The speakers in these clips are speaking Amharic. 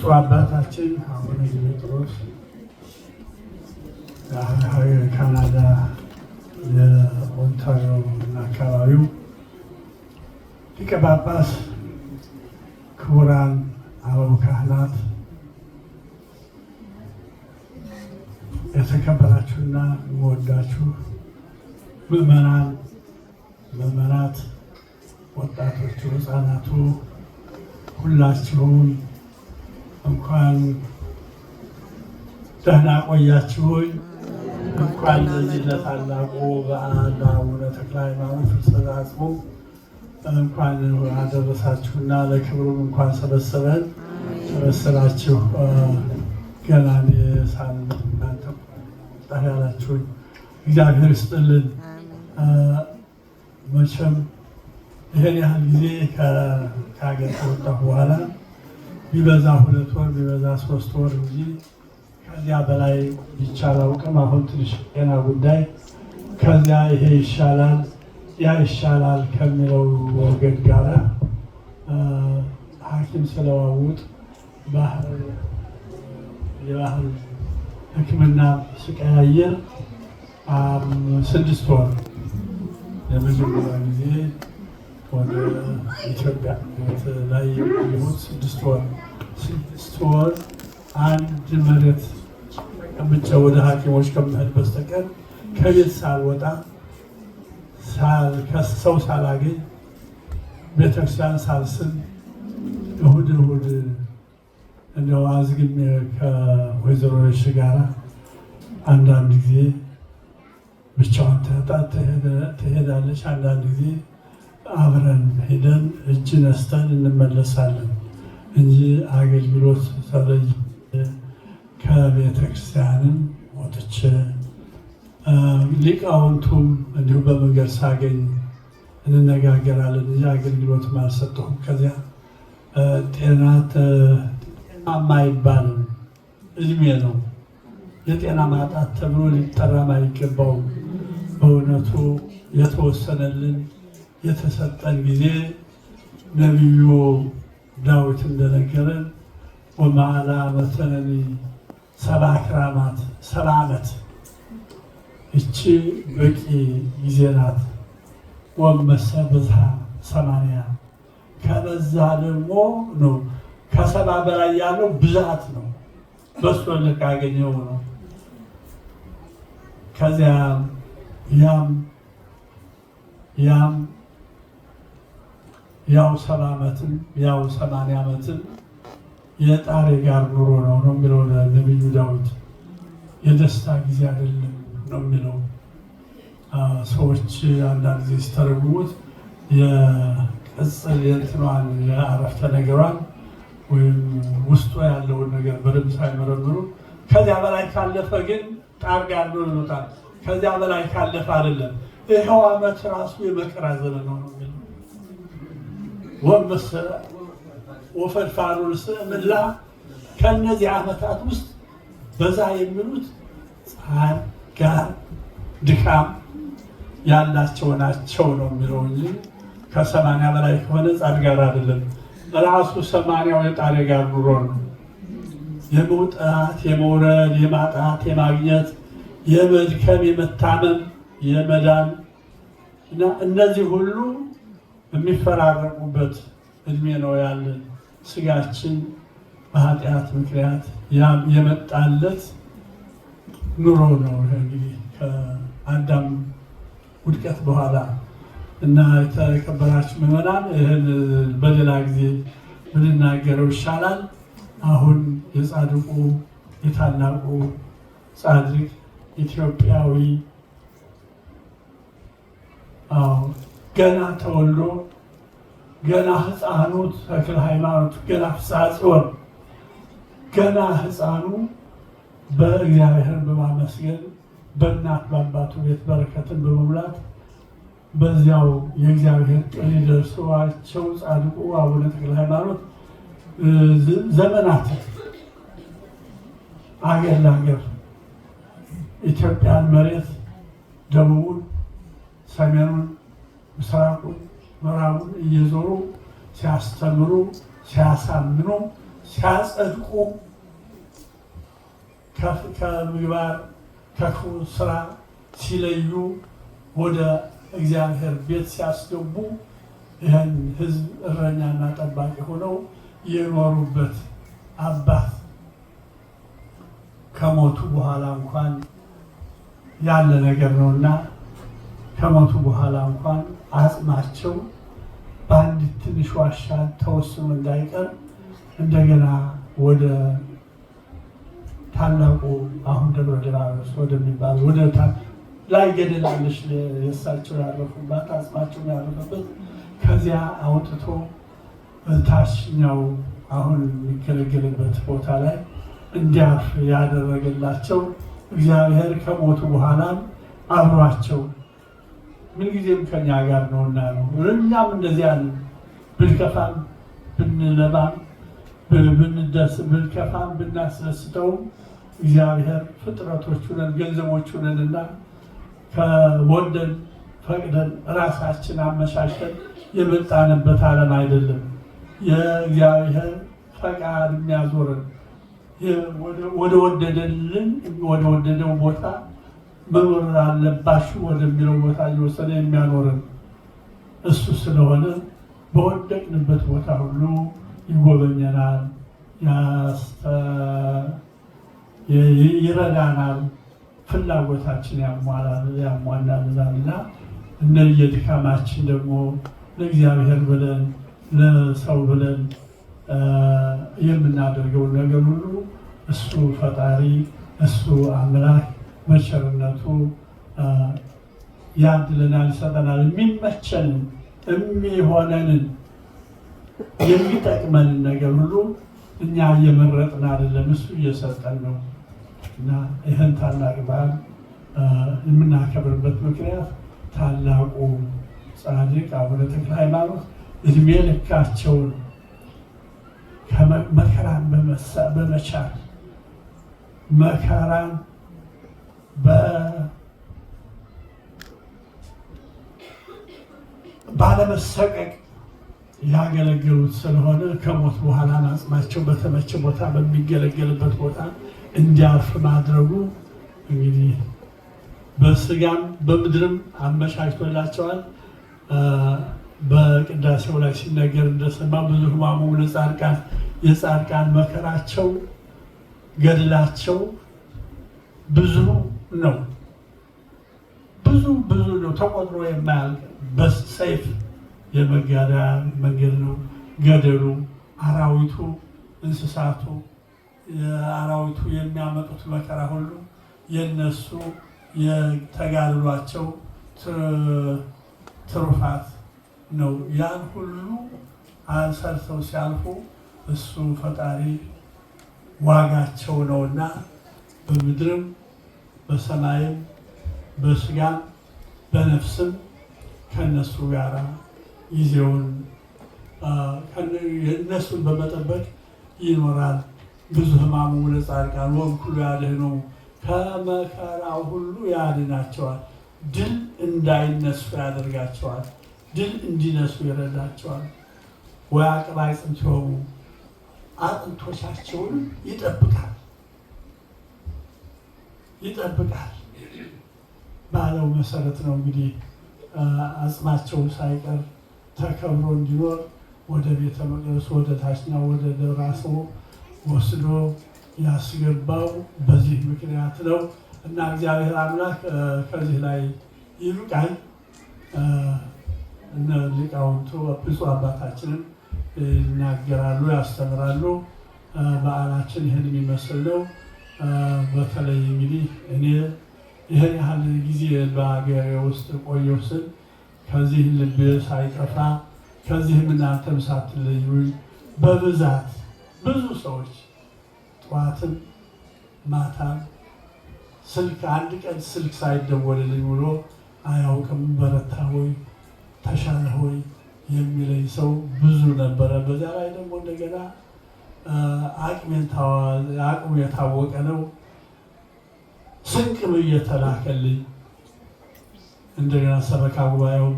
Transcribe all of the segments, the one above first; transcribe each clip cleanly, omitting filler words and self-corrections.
ብፁዕ አባታችን አቡነ ዲሜጥሮስ ካናዳ የኦንታሪዮ እና አካባቢው ሊቀ ጳጳስ፣ ክቡራን አበው ካህናት፣ የተከበራችሁና የምወዳችሁ ምዕመናት፣ ወጣቶቹ፣ ሕፃናቱ ሁላችሁም እንኳን ደህና ቆያችሁኝ። እንኳን ለዚህ ለታላቁ በዓል አቡነ ተክለ ሃይማኖት ፍልሰታ አጽሙ እንኳን አደረሳችሁና ለክብሩም እንኳን ሰበሰባችሁ። ገና እናንተ ያላችሁኝ እግዚአብሔር ይስጥልን። መቼም ይህን ያህል ጊዜ ከሀገር ከወጣሁ በኋላ ቢበዛ 2 ወር ቢበዛ 3 ወር እንጂ ከዚያ በላይ ይቻል አውቅም። አሁን ትንሽ ጤና ጉዳይ ከዚያ ይሄ ይሻላል ያ ይሻላል ከሚለው ወገን ጋር ሐኪም ስለዋውጥ የባህል ሕክምና ስቀያየር 6 ወር ለመጀመሪያ ጊዜ ወደ ኢትዮጵያ ላይ የሚሆን 6 ወር አንድ መሬት ቀምጬ ወደ ሐኪሞች ከመሄድ በስተቀር ከቤት ሳልወጣ ሰው ሳላገኝ ቤተክርስቲያን ሳልስም እሑድ እንደው አዝግሜ ከወይዘሮች ጋር አንዳንድ ጊዜ ብቻዋን ትሄዳለች፣ አንዳንድ ጊዜ አብረን ሄደን እጅ ነስተን እንመለሳለን እንጂ አገልግሎት ተለይ ከቤተ ክርስቲያንም ወጥቼ ሊቃውንቱም እንዲሁ በመንገድ ሳገኝ እንነጋገራለን እንጂ አገልግሎትም አልሰጠሁም። ከዚያ ጤናማ አይባልም፣ እድሜ ነው። የጤና ማጣት ተብሎ ሊጠራም አይገባውም። በእውነቱ የተወሰነልን የተሰጠን ጊዜ ነቢዩ ዳዊት እንደነገረን ወመዓላ መሰለኒ 70 ክራማት 70 ዓመት እቺ በቂ ጊዜ ናት። ወመሰ ብዝሃ 80 ከበዛ ደግሞ ነው። ከ70 በላይ ያለው ብዛት ነው። በሱ ልክ አገኘው ነው። ከዚያ ያው 70 ዓመትም ያው 80 ዓመትም የጣሬ ጋር ኑሮ ነው የሚለው ነቢዩ ዳዊት። የደስታ ጊዜ አይደለም ነው የሚለው። ሰዎች አንዳንድ ጊዜ ሲተረጉሙት የቅጽል የእንትኗን የአረፍተ ነገሯን ወይም ውስጡ ያለውን ነገር በደንብ ሳይመረምሩ ከዚያ በላይ ካለፈ ግን ጣር ጋር ነው ይሉታል። ከዚያ በላይ ካለፈ አይደለም። ይኸው ዓመት ራሱ የመከራ ዘመን ነው የሚለው። ወመሰለ ወፈድፋዱ ምላ ከእነዚህ ዓመታት ውስጥ በዛ የሚሉት ጻር ጋር ድካም ያላቸው ናቸው ነው የሚለው እንጂ ከ80 በላይ ከሆነ ጻር ጋር አይደለም። ራሱ 80ው የጣሬ ጋር ኑሮ ነው። የመውጣት የመውረድ የማጣት የማግኘት የመድከም የመታመም የመዳን እና እነዚህ ሁሉ የሚፈራረቁበት እድሜ ነው ያለን። ስጋችን በኃጢአት ምክንያት የመጣለት ኑሮ ነው። እንግዲህ ከአዳም ውድቀት በኋላ እና የተከበራችሁ ምዕመናን ይህን በሌላ ጊዜ ብንናገረው ይሻላል። አሁን የጻድቁ የታላቁ ጻድቅ ኢትዮጵያዊ ገና ተወልዶ ገና ሕፃኑ ተክለ ሃይማኖት ገና ፍስሐ ጽዮን ገና ሕፃኑ በእግዚአብሔር በማመስገን በእናት በአባቱ ቤት በረከትን በመሙላት በዚያው የእግዚአብሔር ጥሪ ደርሷቸው ጻድቁ አቡነ ተክለ ሃይማኖት ዘመናት አገር ለአገር ኢትዮጵያን መሬት ደቡቡን፣ ሰሜኑን፣ ምስራቁን፣ ምዕራቡን እየዞሩ ሲያስተምሩ፣ ሲያሳምኑ፣ ሲያጸድቁ ከምግባር ከክፉ ስራ ሲለዩ ወደ እግዚአብሔር ቤት ሲያስገቡ ይህን ሕዝብ እረኛና ጠባቂ ሆነው የኖሩበት አባት ከሞቱ በኋላ እንኳን ያለ ነገር ነውና ከሞቱ በኋላ እንኳን አጽማቸው በአንዲት ትንሽ ዋሻ ተወስኖ እንዳይቀር እንደገና ወደ ታላቁ አሁን ደብረ ሊባኖስ ወደሚባል ወደ ላይ ገደላለች የእሳቸው ያረፉባት አጽማቸው ያረፈበት ከዚያ አውጥቶ ታችኛው አሁን የሚገለገልበት ቦታ ላይ እንዲያርፍ ያደረገላቸው እግዚአብሔር ከሞቱ በኋላም አብሯቸው ምንጊዜም ከኛ ጋር ነውና ነው። እኛም እንደዚያ ብንከፋም ብንለማም ብንከፋም ብናስደስተውም እግዚአብሔር ፍጥረቶቹ ነን ገንዘቦቹ ነንና ከወደን ፈቅደን ራሳችን አመቻችተን የመጣንበት ዓለም አይደለም። የእግዚአብሔር ፈቃድ የሚያዞርን ወደ ወደደልን ወደ ወደደው ቦታ መኖር አለባችሁ ወደሚለው ቦታ እየወሰደ የሚያኖርን እሱ ስለሆነ በወደቅንበት ቦታ ሁሉ ይጎበኘናል፣ ይረዳናል፣ ፍላጎታችን ያሟላልናልና እንደየድካማችን ደግሞ ለእግዚአብሔር ብለን ለሰው ብለን የምናደርገው ነገር ሁሉ እሱ ፈጣሪ እሱ አምላክ በቸርነቱ ያድለናል፣ ይሰጠናል። የሚመቸንን የሚሆነንን የሚጠቅመንን ነገር ሁሉ እኛ እየመረጥን አይደለም፣ እሱ እየሰጠን ነው። እና ይህን ታላቅ በዓል የምናከብርበት ምክንያት ታላቁ ጻድቅ አቡነ ተክለ ሃይማኖት እድሜ ልካቸውን መከራን በመቻል መከራን ባለመሰቀቅ ያገለገሉት ስለሆነ ከሞት በኋላ አጽማቸው በተመቸ ቦታ በሚገለገልበት ቦታ እንዲያርፍ ማድረጉ እንግዲህ በስጋም በምድርም አመቻችቶላቸዋል። በቅዳሴው ላይ ሲነገር እንደሰማ ብዙ ሕማሙ ለጻድቃን የጻድቃን መከራቸው ገድላቸው ብዙ ነው፣ ብዙ ነው፣ ተቆጥሮ የማያልቅ በሰይፍ የመጋደያ መንገድ ነው ገደሉ። አራዊቱ እንስሳቱ አራዊቱ የሚያመጡት መከራ ሁሉ የነሱ የተጋድሏቸው ትሩፋት ነው። ያን ሁሉ አንሰርተው ሲያልፉ እሱ ፈጣሪ ዋጋቸው ነውና በምድርም በሰማይም በስጋም በነፍስም ከነሱ ጋር ጊዜውን እነሱን በመጠበቅ ይኖራል። ብዙ ሕማሙ ለጻድቃን ወእምኩሉ ያድኅኖሙ ከመከራው ሁሉ ያድናቸዋል። ድል እንዳይነሱ ያደርጋቸዋል። ድል እንዲነሱ ይረዳቸዋል። ወያዕቅብ አዕጽምቲሆሙ አጥንቶቻቸውን ይጠብቃል ባለው መሰረት ነው እንግዲህ አጽማቸው ሳይቀር ተከብሮ እንዲኖር ወደ ቤተ መቅደስ ወደ ታችኛው ወደ ደብረ አስቦ ወስዶ ያስገባው በዚህ ምክንያት ነው እና እግዚአብሔር አምላክ ከዚህ ላይ ይብቃል። እነ ሊቃውንቱ ብፁዕ አባታችንም ይናገራሉ፣ ያስተምራሉ። በዓላችን ይህን የሚመስል ነው። በተለይ እንግዲህ እኔ ይህን ያህል ጊዜ በሀገሬ ውስጥ ቆየሁ ስል ከዚህ ልብ ሳይጠፋ ከዚህም እናንተም ሳትለዩኝ በብዛት ብዙ ሰዎች ጠዋትም ማታም ስልክ አንድ ቀን ስልክ ሳይደወልልኝ ውሎ አያውቅም። በረታ ሆይ ተሻለ ሆይ የሚለኝ ሰው ብዙ ነበረ። በዚያ ላይ ደግሞ እንደገና አቅሙ የታወቀ ነው። ስንቅም እየተላከልኝ እንደገና ሰበካ ጉባኤውም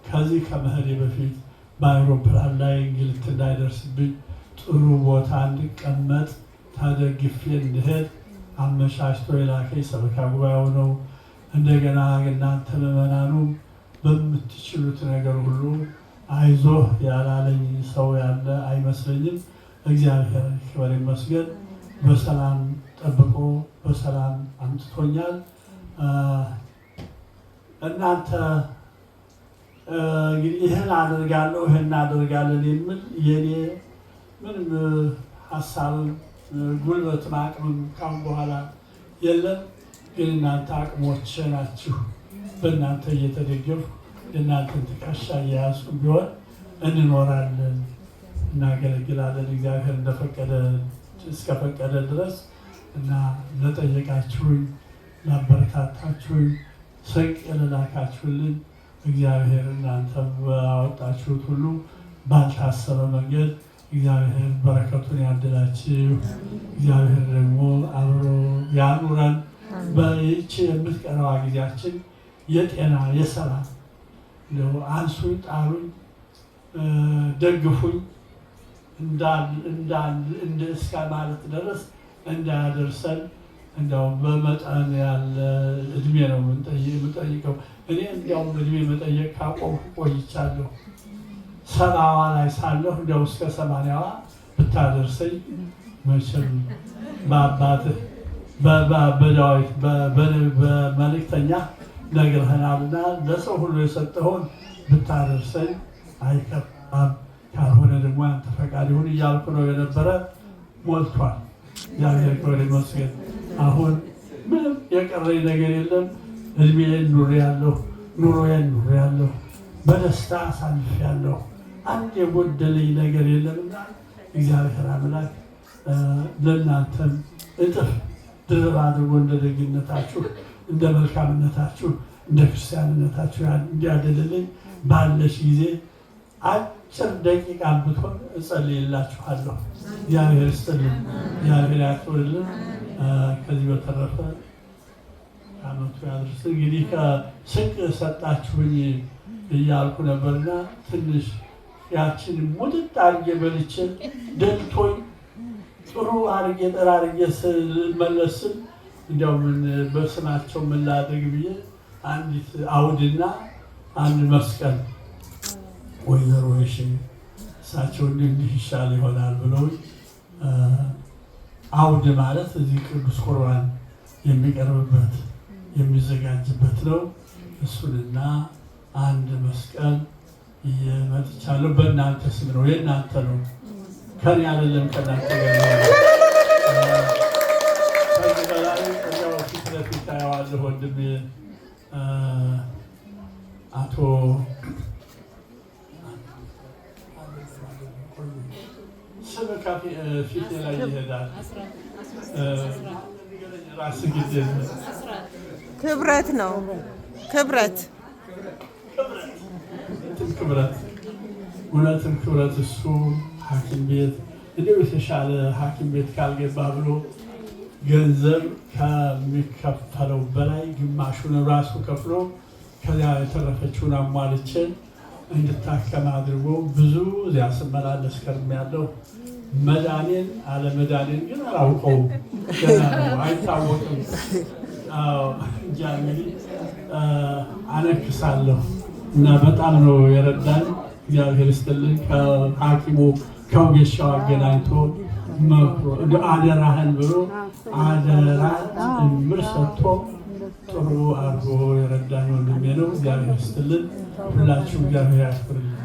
ከዚህ ከመሄዴ በፊት በአውሮፕላን ላይ እንግልት እንዳይደርስብኝ ጥሩ ቦታ እንድቀመጥ ተደግፌ እንድሄድ አመቻችቶ የላከኝ ሰበካ ጉባኤው ነው። እንደገና እናንተ ምዕመናኑ በምትችሉት ነገር ሁሉ አይዞህ ያላለኝ ሰው ያለ አይመስለኝም። እግዚአብሔር ክብር ይመስገን። በሰላም ጠብቆ በሰላም አምጥቶኛል። እናንተ እንግዲህ ይህን አደርጋለሁ ይህን እናደርጋለን የሚል የኔ ምንም ሀሳብ ጉልበትም አቅምም ካሁን በኋላ የለም። ግን እናንተ አቅሞቼ ናችሁ። በእናንተ እየተደገፉ የእናንተን ትከሻ እየያዝኩ ቢሆን እንኖራለን፣ እናገለግላለን እግዚአብሔር እንደፈቀደ እስከፈቀደ ድረስ እና ለጠየቃችሁኝ፣ ላበረታታችሁኝ፣ ስንቅ ለላካችሁልን እግዚአብሔር እናንተ ባወጣችሁት ሁሉ ባልታሰበ መንገድ እግዚአብሔር በረከቱን ያድላችሁ። እግዚአብሔር ደግሞ አብሮ ያኑረን። በይህች የምትቀረዋ ጊዜያችን የጤና የሰላም አንሱኝ፣ ጣሉኝ፣ ደግፉኝ እስከ ማለት ድረስ እንዳያደርሰን እንዲያውም በመጠን ያለ እድሜ ነው የምጠይቀው። እኔ እንዲያውም እድሜ መጠየቅ ካቆምኩ ቆይቻለሁ። 70ዋ ላይ ሳለሁ እንዲያው እስከ 80ዋ ብታደርሰኝ መቼም በአባትህ በዳዊት በመልእክተኛ ነግረኸናልና ለሰው ሁሉ የሰጠኸውን ብታደርሰኝ አይከፋም፣ ካልሆነ ደግሞ ያንተ ፈቃድ ይሁን እያልኩ ነው የነበረ። ሞልቷል። እግዚአብሔር ክብር ይመስገን። አሁን ምንም የቀረኝ ነገር የለም። እድሜዬን ኑሮዬን ኑሬያለሁ፣ በደስታ አሳልፌያለሁ። አንድ የጎደለኝ ነገር የለምና እግዚአብሔር አምላክ ለእናንተም እጥፍ ድርብ አድርጎ እንደ ደግነታችሁ እንደ መልካምነታችሁ እንደ ክርስቲያንነታችሁ እንዲያደልልኝ ባለች ጊዜ አጭር ደቂቃ ብትሆን እጸልይላችኋለሁ። እግዚአብሔር ይስጥልን፣ እግዚአብሔር ያክብርልን። ከዚህ በተረፈ ዓመቱ ያድርስ። እንግዲህ ከስንቅ ሰጣችሁኝ እያልኩ ነበርና ትንሽ ያችን ሙጥጥ አድርጌ በልቼ ደልቶኝ ጥሩ አድርጌ ጠራርጌ ስመለስም እንዲያው በስማቸው ምን ላድርግ ብዬ አንዲት አውድና አንድ መስቀል ወይዘሮ እሺ እሳቸው እንዲህ ይሻል ይሆናል ብለው አውድ ማለት እዚህ ቅዱስ ቁርባን የሚቀርብበት የሚዘጋጅበት ነው። እሱንና አንድ መስቀል እየመጥቻለሁ። በእናንተ ስም ነው፣ የእናንተ ነው፣ ከኔ አይደለም፣ ከእናንተ ጋር ነው። ከዚህ በላይ እዚያው ፊት ለፊት ታየዋለህ ወንድሜ አቶ ስም ፊቴ ላይ ይሄዳል። ራስ ጊዜ ክብረት ነው። ክብረት እውነትም ክብረት እሱ ሐኪም ቤት እንዲሁ የተሻለ ሐኪም ቤት ካልገባ ብሎ ገንዘብ ከሚከፈለው በላይ ግማሹን ራሱ ከፍሎ ከዚያ የተረፈችውን አሟልቼ እንድታከም አድርጎ ብዙ እዚያ ስመላለስ ከርሜያለሁ። መዳኔን አለመዳኔን ግን አላውቀውም፣ ገና ነው፣ አይታወቅም። እንጃ እንግዲህ አነክሳለሁ እና በጣም ነው የረዳኝ። እግዚአብሔር ይስጥልኝ። ከሐኪሙ ከወጌሻው አገናኝቶ መክሮ አደራህን ብሎ አደራ ጭምር ሰጥቶ ጥሩ አድርጎ የረዳኝ ወንድሜ ነው። እግዚአብሔር ይስጥልን። ሁላችሁ እግዚአብሔር ያክብርልን።